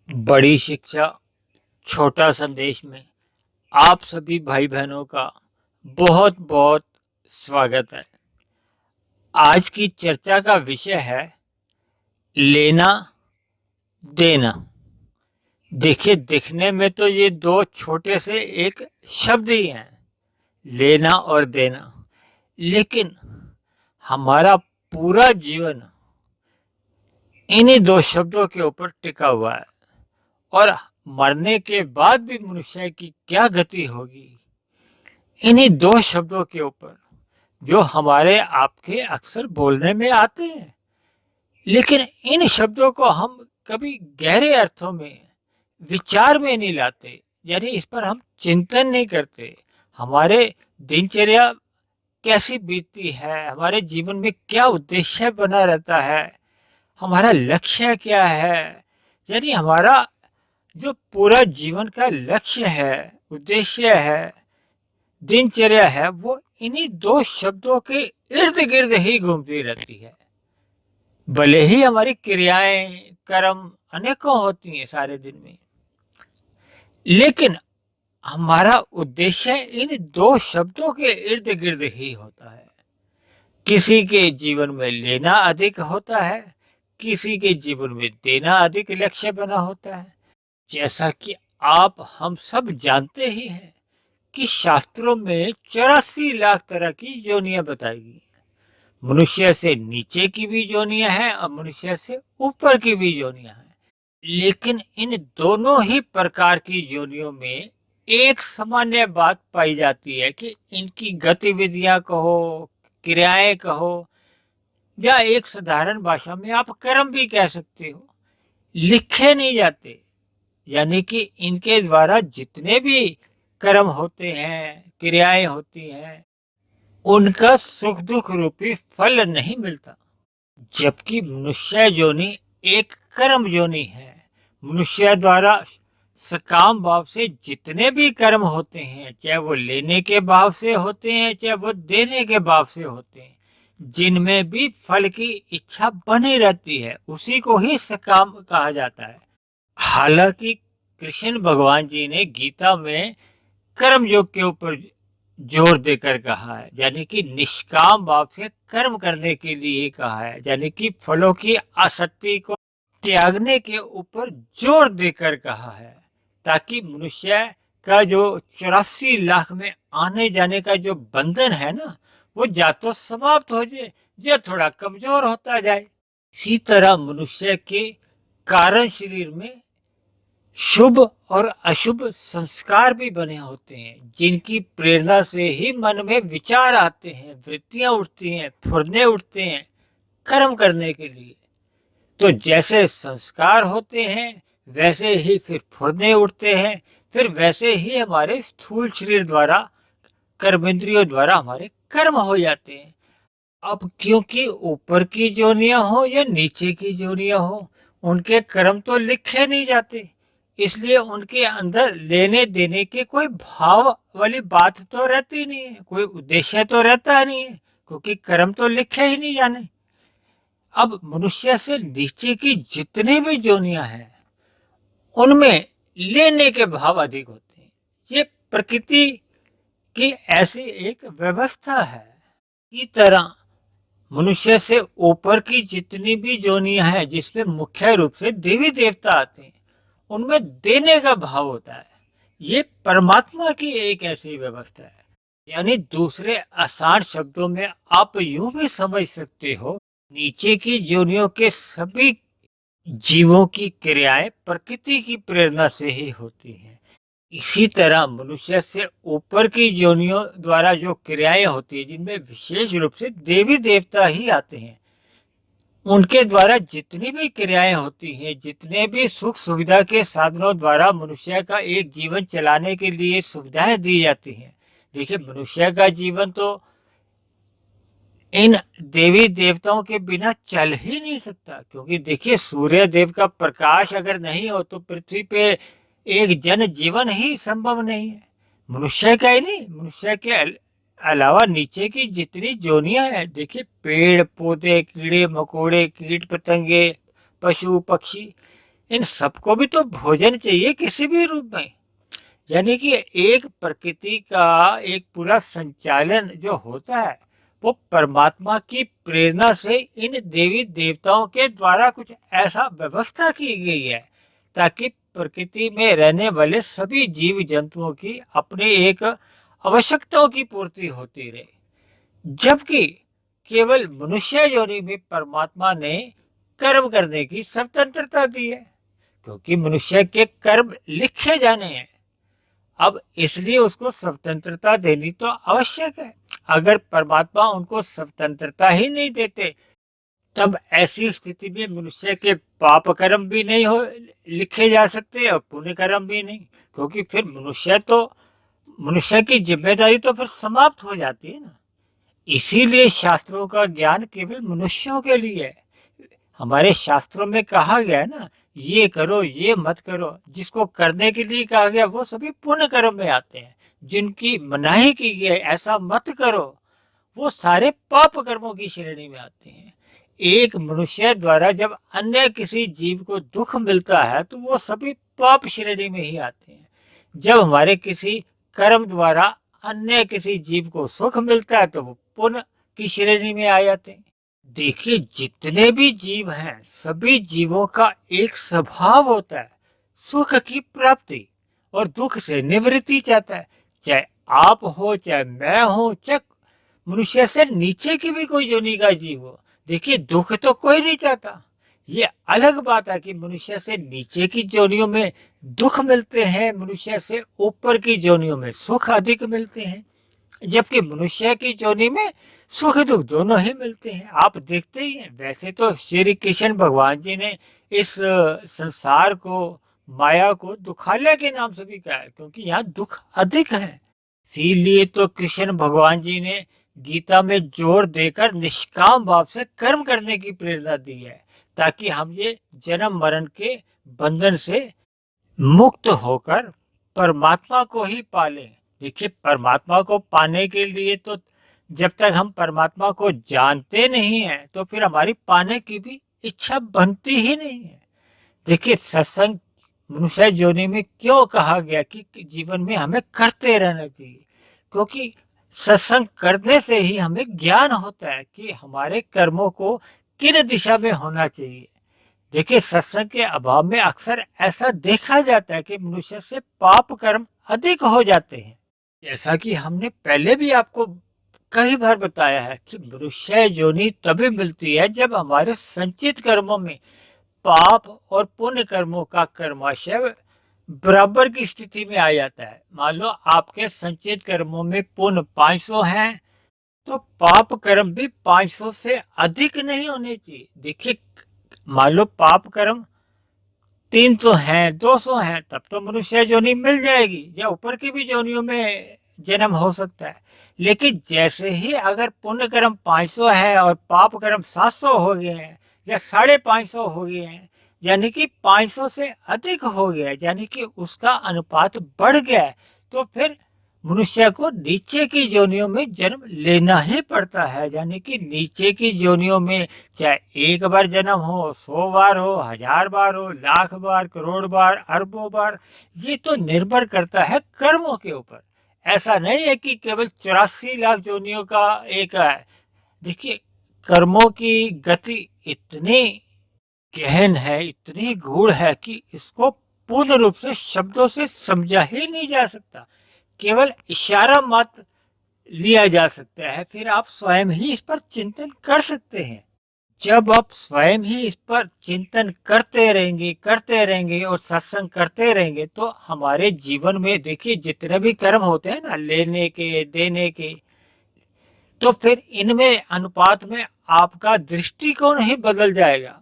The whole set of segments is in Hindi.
बड़ी शिक्षा छोटा संदेश में आप सभी भाई बहनों का बहुत बहुत स्वागत है। आज की चर्चा का विषय है लेना देना। देखिए, दिखने में तो ये दो छोटे से एक शब्द ही हैं, लेना और देना, लेकिन हमारा पूरा जीवन इन्हीं दो शब्दों के ऊपर टिका हुआ है। और मरने के बाद भी मनुष्य की क्या गति होगी, इन्हीं दो शब्दों के ऊपर, जो हमारे आपके अक्सर बोलने में आते हैं, लेकिन इन शब्दों को हम कभी गहरे अर्थों में विचार में नहीं लाते, यानी इस पर हम चिंतन नहीं करते। हमारे दिनचर्या कैसी बीतती है, हमारे जीवन में क्या उद्देश्य बना रहता है, हमारा लक्ष्य क्या है, यानी हमारा जो पूरा जीवन का लक्ष्य है, उद्देश्य है, दिनचर्या है, वो इन्हीं दो शब्दों के इर्द गिर्द ही घूमती रहती है। भले ही हमारी क्रियाएं कर्म अनेकों होती हैं सारे दिन में, लेकिन हमारा उद्देश्य इन दो शब्दों के इर्द गिर्द ही होता है। किसी के जीवन में लेना अधिक होता है, किसी के जीवन में देना अधिक लक्ष्य बना होता है। जैसा कि आप हम सब जानते ही हैं कि शास्त्रों में 84 लाख तरह की योनियां बताई गई। मनुष्य से नीचे की भी योनियां हैं और मनुष्य से ऊपर की भी योनियां हैं, लेकिन इन दोनों ही प्रकार की योनियों में एक सामान्य बात पाई जाती है कि इनकी गतिविधियां कहो, क्रियाएं कहो, या एक साधारण भाषा में आप कर्म भी कह सकते हो, लिखे नहीं जाते। यानी कि इनके द्वारा जितने भी कर्म होते हैं, क्रियाएं होती हैं, उनका सुख दुख रूपी फल नहीं मिलता। जबकि मनुष्य योनि एक कर्म योनि है। मनुष्य द्वारा सकाम भाव से जितने भी कर्म होते हैं, चाहे वो लेने के भाव से होते हैं, चाहे वो देने के भाव से होते हैं, जिनमें भी फल की इच्छा बनी रहती है, उसी को ही सकाम कहा जाता है। हालांकि कृष्ण भगवान जी ने गीता में कर्म योग के ऊपर जोर देकर कहा है, यानी कि निष्काम भाव से कर्म करने के लिए कहा है, यानी कि फलों की आसक्ति को त्यागने के ऊपर जोर देकर कहा है, ताकि मनुष्य का जो 84 लाख में आने जाने का जो बंधन है ना, वो या तो समाप्त हो जाए या थोड़ा कमजोर होता जाए। इसी तरह मनुष्य के कारण शरीर में शुभ और अशुभ संस्कार भी बने होते हैं, जिनकी प्रेरणा से ही मन में विचार आते हैं, वृत्तियां उठती हैं, फुरने उठते हैं कर्म करने के लिए। तो जैसे संस्कार होते हैं, वैसे ही फिर फुरने उठते हैं, फिर वैसे ही हमारे स्थूल शरीर द्वारा, कर्मेंद्रियों द्वारा हमारे कर्म हो जाते हैं। अब क्योंकि ऊपर की जोनियां हो या नीचे की जोनियां हो, उनके कर्म तो लिखे नहीं जाते, इसलिए उनके अंदर लेने देने के कोई भाव वाली बात तो रहती नहीं है, कोई उद्देश्य तो रहता नहीं है, क्योंकि कर्म तो लिखे ही नहीं जाने। अब मनुष्य से नीचे की जितनी भी जोनियां हैं, उनमें लेने के भाव अधिक होते हैं। ये प्रकृति की ऐसी एक व्यवस्था है। की तरह मनुष्य से ऊपर की जितनी भी जोनियां हैं, जिसमें मुख्य रूप से देवी देवता आते हैं, उनमें देने का भाव होता है। ये परमात्मा की एक ऐसी व्यवस्था है। यानी दूसरे आसान शब्दों में आप यूं भी समझ सकते हो, नीचे की योनियों के सभी जीवों की क्रियाएं प्रकृति की प्रेरणा से ही होती हैं। इसी तरह मनुष्य से ऊपर की योनियों द्वारा जो क्रियाएं होती है, जिनमें विशेष रूप से देवी देवता ही आते हैं, उनके द्वारा जितनी भी क्रियाएं होती हैं, जितने भी सुख सुविधा के साधनों द्वारा मनुष्य का एक जीवन चलाने के लिए सुविधाएं दी जाती हैं। देखिए, मनुष्य का जीवन तो इन देवी देवताओं के बिना चल ही नहीं सकता, क्योंकि देखिए, सूर्य देव का प्रकाश अगर नहीं हो तो पृथ्वी पे एक जन जीवन ही संभव नहीं है। मनुष्य का ही नहीं, मनुष्य के अलावा नीचे की जितनी जोनियां हैं, देखिए, पेड़ पौधे, कीड़े मकोड़े, कीट पतंगे, पशु पक्षी, इन सबको भी तो भोजन चाहिए किसी भी रूप में। यानी कि एक प्रकृति का एक पूरा संचालन जो होता है वो परमात्मा की प्रेरणा से इन देवी देवताओं के द्वारा कुछ ऐसा व्यवस्था की गई है ताकि प्रकृति में रहने वाले सभी जीव जंतुओं की अपनी एक आवश्यकताओं की पूर्ति होती रहे। जबकि केवल मनुष्य योनि में परमात्मा ने कर्म करने की स्वतंत्रता दी है, क्योंकि मनुष्य के कर्म लिखे जाने हैं। अब इसलिए उसको स्वतंत्रता देनी तो आवश्यक है। अगर परमात्मा उनको स्वतंत्रता ही नहीं देते तब ऐसी स्थिति में मनुष्य के पाप कर्म भी नहीं हो लिखे जा सकते और पुण्य कर्म भी नहीं, क्योंकि फिर मनुष्य की जिम्मेदारी तो फिर समाप्त हो जाती है ना। इसीलिए शास्त्रों का ज्ञान केवल मनुष्यों के लिए है। हमारे शास्त्रों में कहा गया है ना, ये करो ये मत करो। जिसको करने के लिए कहा गया वो सभी पुण्य कर्म में आते हैं। जिनकी मनाही की गई ऐसा मत करो वो सारे पाप कर्मों की श्रेणी में आते हैं। एक मनुष्य द्वारा जब अन्य किसी जीव को दुख मिलता है तो वो सभी पाप श्रेणी में ही आते हैं। जब हमारे किसी कर्म द्वारा अन्य किसी जीव को सुख मिलता है तो वो पुण्य की श्रेणी में आ जाते हैं। देखिए, जितने भी जीव हैं सभी जीवों का एक स्वभाव होता है सुख की प्राप्ति और दुख से निवृत्ति चाहता है। चाहे आप हो, चाहे मैं हो, चाहे मनुष्य से नीचे की भी कोई योनि का जीव हो। देखिए, दुख तो कोई नहीं चाहता। ये अलग बात है कि मनुष्य से नीचे की योनियों में दुख मिलते हैं, मनुष्य से ऊपर की योनियों में सुख अधिक मिलते हैं, जबकि मनुष्य की योनि में सुख दुख दोनों ही मिलते हैं। आप देखते ही हैं। वैसे तो श्री कृष्ण भगवान जी ने इस संसार को, माया को दुखालय के नाम से भी कहा है, क्योंकि यहाँ दुख अधिक है। इसीलिए तो कृष्ण भगवान जी ने गीता में जोर देकर निष्काम भाव से कर्म करने की प्रेरणा दी है, ताकि हम ये जन्म मरण के बंधन से मुक्त होकर परमात्मा को ही पालें। देखिए, परमात्मा को पाने के लिए तो जब तक हम परमात्मा को जानते नहीं हैं तो फिर हमारी पाने की भी इच्छा बनती ही नहीं है। देखिए, सत्संग मनुष्य योनि में क्यों कहा गया कि जीवन में हमें करते रहना चाहिए, क्योंकि सत्संग करने से ही हमें ज्ञान होता है कि हमारे कर्मों को किन दिशा में होना चाहिए। देखिए, सत्संग के अभाव में अक्सर ऐसा देखा जाता है कि मनुष्य से पाप कर्म अधिक हो जाते हैं। जैसा कि हमने पहले भी आपको कई बार बताया है कि मनुष्य योनि तभी मिलती है जब हमारे संचित कर्मों में पाप और पुण्य कर्मों का कर्माशय बराबर की स्थिति में आ जाता है। मान लो आपके संचित कर्मों में पुण्य 500 हैं तो पाप कर्म भी 500 से अधिक नहीं होने चाहिए। देखिए, मान लो पाप कर्म 300 हैं, 200 हैं, तब तो मनुष्य योनि मिल जाएगी या ऊपर की भी योनियों में जन्म हो सकता है। लेकिन जैसे ही अगर पुण्य कर्म 500 है और पाप कर्म 700 हो गए हैं या 550 हो गए हैं, यानी कि 500 से अधिक हो गया, यानी कि उसका अनुपात बढ़ गया है, तो फिर मनुष्य को नीचे की योनियों में जन्म लेना ही पड़ता है। यानी कि नीचे की योनियों में चाहे एक बार जन्म हो, 100 बार हो, 1000 बार हो, लाख बार, करोड़ बार, अरबों बार, ये तो निर्भर करता है कर्मों के ऊपर। ऐसा नहीं है कि केवल 84 लाख योनियों का एक है। देखिए, कर्मों की गति इतनी गहन है, इतनी गूढ़ है कि इसको पूर्ण रूप से शब्दों से समझा ही नहीं जा सकता। केवल इशारा मात्र लिया जा सकता है, फिर आप स्वयं ही इस पर चिंतन कर सकते हैं। जब आप स्वयं ही इस पर चिंतन करते रहेंगे और सत्संग करते रहेंगे तो हमारे जीवन में देखिए जितने भी कर्म होते हैं ना, लेने के, देने के, तो फिर इनमें अनुपात में आपका दृष्टिकोण ही बदल जाएगा।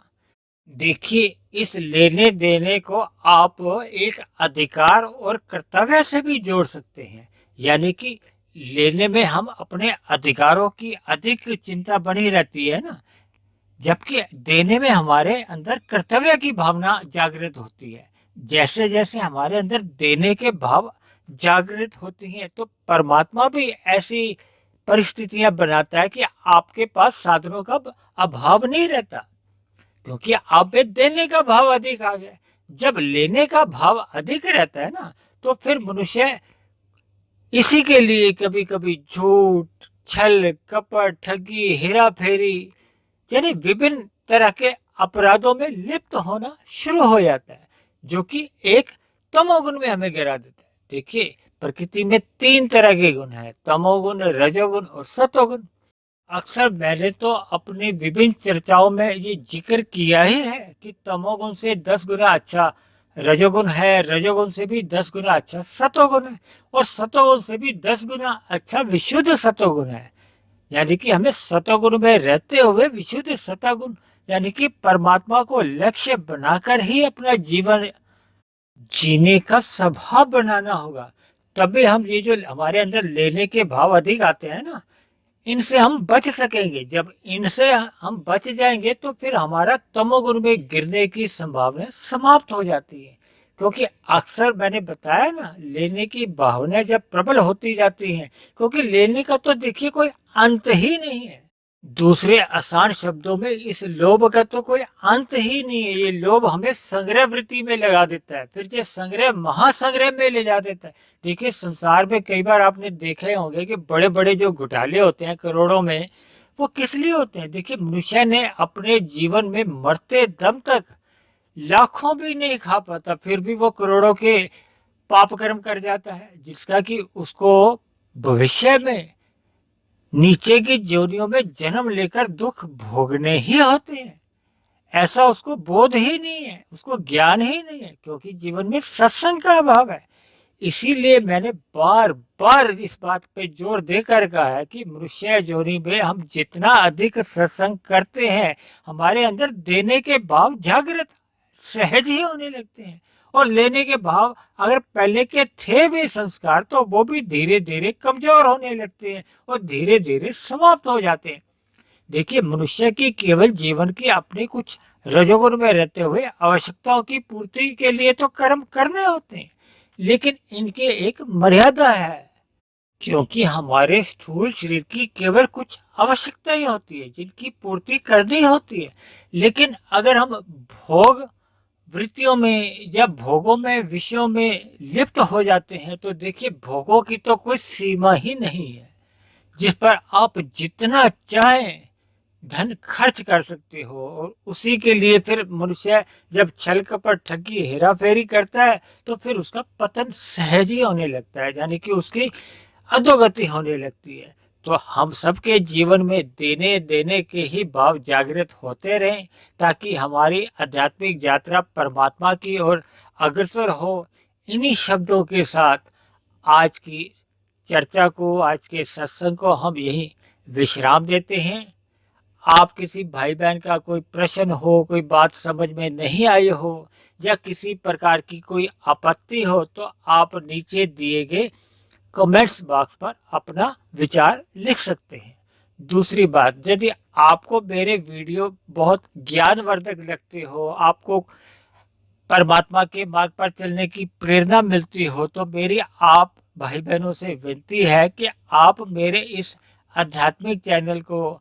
देखिए, इस लेने देने को आप एक अधिकार और कर्तव्य से भी जोड़ सकते हैं। यानी कि लेने में हम अपने अधिकारों की अधिक चिंता बनी रहती है ना, जबकि देने में हमारे अंदर कर्तव्य की भावना जागृत होती है। जैसे जैसे हमारे अंदर देने के भाव जागृत होती हैं तो परमात्मा भी ऐसी परिस्थितियां बनाता है कि आपके पास साधनों का अभाव नहीं रहता, क्योंकि आप में देने का भाव अधिक आ गया। जब लेने का भाव अधिक रहता है ना, तो फिर मनुष्य इसी के लिए कभी कभी झूठ, छल, कपट, ठगी, हेरा फेरी यानी विभिन्न तरह के अपराधों में लिप्त होना शुरू हो जाता है, जो कि एक तमोगुण में हमें गिरा देता है। देखिए, प्रकृति में 3 तरह के गुण हैं, तमोगुण, रजोगुण और सतोगुण। अक्सर मैंने तो अपनी विभिन्न चर्चाओं में ये जिक्र किया ही है कि तमोगुण से 10 गुना अच्छा रजोगुण है, रजोगुण से भी 10 गुना अच्छा सतोगुण है, और सतोगुण से भी 10 गुना अच्छा विशुद्ध सतोगुण है। यानी कि हमें सतोगुण में रहते हुए विशुद्ध सतोगुण यानी कि परमात्मा को लक्ष्य बनाकर ही अपना जीवन जीने का स्वभाव बनाना होगा। तभी हम ये जो हमारे अंदर लेने के भाव अधिक आते हैं ना, इनसे हम बच सकेंगे। जब इनसे हम बच जाएंगे तो फिर हमारा तमोगुण में गिरने की संभावना समाप्त हो जाती है। क्योंकि अक्सर मैंने बताया ना, लेने की भावना जब प्रबल होती जाती है, क्योंकि लेने का तो देखिए कोई अंत ही नहीं है। दूसरे आसान शब्दों में इस लोभ का तो कोई अंत ही नहीं है। ये लोभ हमें संग्रह वृत्ति में लगा देता है, फिर ये संग्रह महासंग्रह में ले जा देता है। देखिए, संसार में कई बार आपने देखे होंगे कि बड़े बड़े जो घोटाले होते हैं करोड़ों में, वो किस लिए होते हैं? देखिए, मनुष्य ने अपने जीवन में मरते दम तक लाखों भी नहीं खा पाता, फिर भी वो करोड़ों के पाप कर्म कर जाता है, जिसका कि उसको भविष्य में नीचे की जोनियों में जन्म लेकर दुख भोगने ही होते हैं। ऐसा उसको बोध ही नहीं है, उसको ज्ञान ही नहीं है, क्योंकि जीवन में सत्संग का अभाव है। इसीलिए मैंने बार बार इस बात पे जोर देकर कहा है कि मनुष्य जोनी में हम जितना अधिक सत्संग करते हैं, हमारे अंदर देने के भाव जागृत सहज ही होने लगते हैं, और लेने के भाव अगर पहले के थे भी संस्कार, तो वो भी धीरे धीरे कमजोर होने लगते हैं और धीरे धीरे समाप्त हो जाते हैं। देखिए, मनुष्य की केवल जीवन की अपने कुछ रजोगुण में रहते हुए आवश्यकताओं की पूर्ति के लिए तो कर्म करने होते हैं, लेकिन इनके एक मर्यादा है। क्योंकि हमारे स्थूल शरीर की केवल कुछ आवश्यकताएं होती है जिनकी पूर्ति करनी होती है, लेकिन अगर हम भोग वृत्तियों में या भोगों में, विषयों में लिप्त हो जाते हैं, तो देखिए, भोगों की तो कोई सीमा ही नहीं है, जिस पर आप जितना चाहें धन खर्च कर सकते हो। और उसी के लिए फिर मनुष्य जब छल कपट, ठगी, हेरा फेरी करता है, तो फिर उसका पतन सहज ही होने लगता है, यानी कि उसकी अधोगति होने लगती है। तो हम सबके जीवन में देने देने के ही भाव जागृत होते रहें, ताकि हमारी आध्यात्मिक यात्रा परमात्मा की ओर अग्रसर हो। इन्हीं शब्दों के साथ आज की चर्चा को, आज के सत्संग को हम यही विश्राम देते हैं। आप किसी भाई बहन का कोई प्रश्न हो, कोई बात समझ में नहीं आई हो, या किसी प्रकार की कोई आपत्ति हो, तो आप नीचे दिए गए कमेंट्स बॉक्स पर अपना विचार लिख सकते हैं। दूसरी बात, यदि आपको मेरे वीडियो बहुत ज्ञानवर्धक लगते हो, आपको परमात्मा के मार्ग पर चलने की प्रेरणा मिलती हो, तो मेरी आप भाई बहनों से विनती है कि आप मेरे इस आध्यात्मिक चैनल को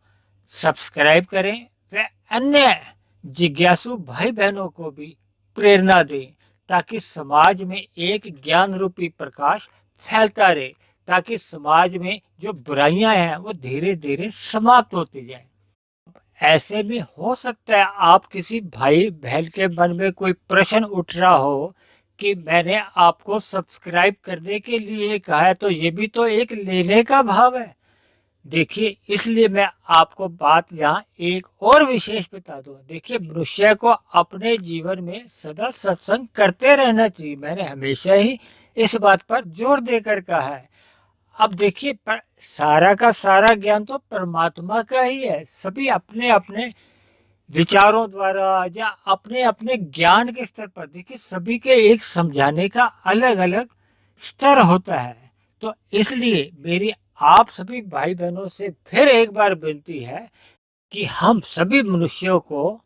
सब्सक्राइब करें व अन्य जिज्ञासु भाई बहनों को भी प्रेरणा दें, ताकि समाज में एक ज्ञान रूपी प्रकाश फैलता रहे, ताकि समाज में जो बुराइयां हैं वो धीरे धीरे समाप्त होती जाए। ऐसे में हो सकता है आप किसी भाई बहन के मन में कोई प्रश्न उठ रहा हो कि मैंने आपको सब्सक्राइब करने के लिए कहा है, तो ये भी तो एक लेने का भाव है। देखिए, इसलिए मैं आपको बात यहाँ एक और विशेष बता दूं। देखिए, मनुष्य को अपने जीवन में सदा सत्संग करते रहना चाहिए। मैंने हमेशा ही इस बात पर जोर देकर कहा है। अब देखिए, सारा का सारा ज्ञान तो परमात्मा का ही है। सभी अपने अपने विचारों द्वारा या अपने अपने ज्ञान के स्तर पर, देखिए, सभी के एक समझाने का अलग अलग स्तर होता है। तो इसलिए मेरी आप सभी भाई बहनों से फिर एक बार विनती है कि हम सभी मनुष्यों को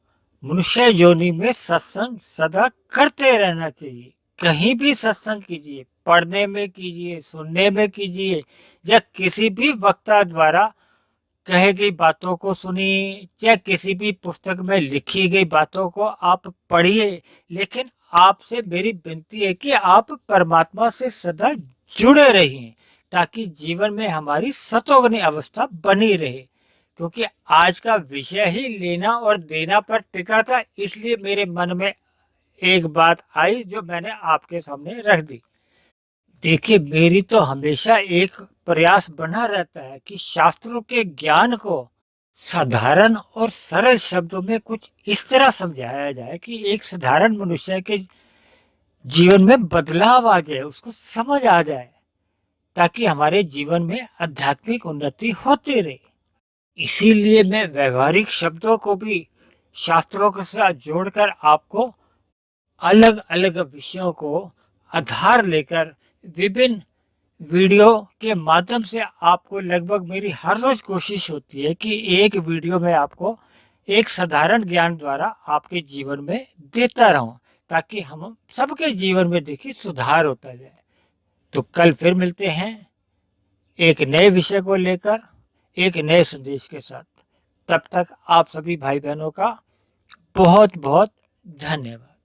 मनुष्य योनि में सत्संग सदा करते रहना चाहिए। कहीं भी सत्संग कीजिए, पढ़ने में कीजिए, सुनने में कीजिए, या किसी भी वक्ता द्वारा कही गई बातों को सुनिए, या किसी भी पुस्तक में लिखी गई बातों को आप पढ़िए, लेकिन आपसे मेरी विनती है कि आप परमात्मा से सदा जुड़े रहिए ताकि जीवन में हमारी सतोगुनी अवस्था बनी रहे। क्योंकि आज का विषय ही लेना और देना पर टिका था, इसलिए मेरे मन में एक बात आई जो मैंने आपके सामने रख दी। देखिए, मेरी तो हमेशा एक प्रयास बना रहता है कि शास्त्रों के ज्ञान को साधारण और सरल शब्दों में कुछ इस तरह समझाया जाए कि एक साधारण मनुष्य के जीवन में बदलाव आ जाए, उसको समझ आ जाए, ताकि हमारे जीवन में आध्यात्मिक उन्नति होती रहे। इसीलिए मैं व्यवहारिक शब्दों को भी शास्त्रों के साथ जोड़कर आपको अलग अलग विषयों को आधार लेकर विभिन्न वीडियो के माध्यम से आपको, लगभग मेरी हर रोज कोशिश होती है कि एक वीडियो में आपको एक साधारण ज्ञान द्वारा आपके जीवन में देता रहूं, ताकि हम सबके जीवन में देखिए सुधार होता जाए। तो कल फिर मिलते हैं एक नए विषय को लेकर, एक नए संदेश के साथ। तब तक आप सभी भाई बहनों का बहुत बहुत धन्यवाद।